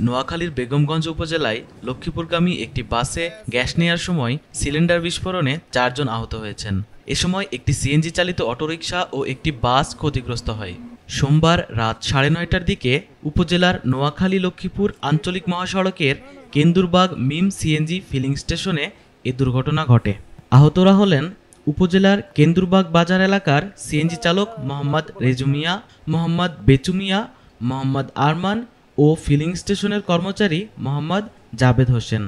নোয়াখালীর বেগমগঞ্জ উপজেলায় লক্ষ্মীপুরগামী একটি বাসে গ্যাস নেয়ার সময় সিলিন্ডার বিস্ফোরণে 4 জন আহত হয়েছেন। এ সময় একটি সিএনজি চালিত অটোরিকশা ও একটি বাস ক্ষতিগ্রস্ত হয়। সোমবার রাত 9:30টার দিকে উপজেলার নোয়াখালী লক্ষ্মীপুর আঞ্চলিক মহাসড়কের কেন্দুরবাগ মিম সিএনজি ফিলিং স্টেশনে এ দুর্ঘটনা ঘটে। আহতরা হলেন উপজেলার কেন্দুরবাগ বাজার এলাকার সিএনজি চালক মোহাম্মদ রেজু মিয়া, মোহাম্মদ বেচু মিয়া, মোহাম্মদ আরমান ও ফিলিং স্টেশনের কর্মচারী মোহাম্মদ জাবেদ হোসেন।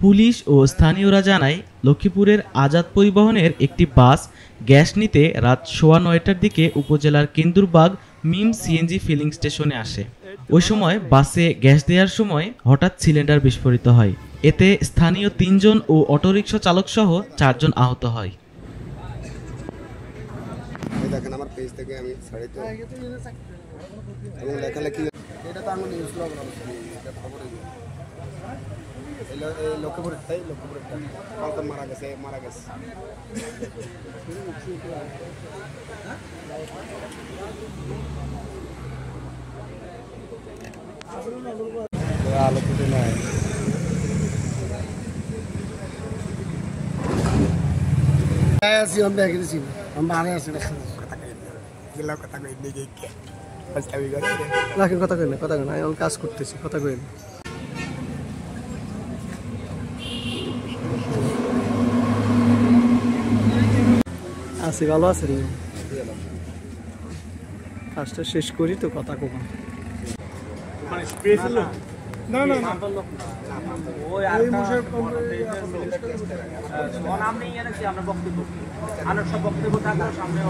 পুলিশ ও স্থানীয়রা জানায়, লক্ষ্মীপুরের আজাদ পরিবহনের একটি বাস গ্যাস নিতে রাত 9:15টার দিকে উপজেলার কেন্দুরবাগ মিম সিএনজি ফিলিং স্টেশনে আসে। ওই সময় বাসে গ্যাস দেওয়ার সময় হঠাৎ সিলিন্ডার বিস্ফোরিত হয়। এতে স্থানীয় 3 জন ও অটোরিকশা চালক সহ 4 জন আহত হয়। দেখেন আমার পেজ থেকে আমি ছাড়িত এবং লেখালেখি এটা তো আমি নিউজ ব্লগ এটা খবর এই লক্ষ্মীপুরেরটা কালকে মারা গেছে আলোচিত নয়। কথা কই না আমি কাজ করতেছি, কথা কই না। আছি, ভালো আছে রে। কাজটা শেষ করি তো কথা কব। মানে স্পেস হলো না না না ওই আরেকটা নাম নেই এর কি আমরা বক্তব্য আলোর সব বক্তব্য থাকার সামনে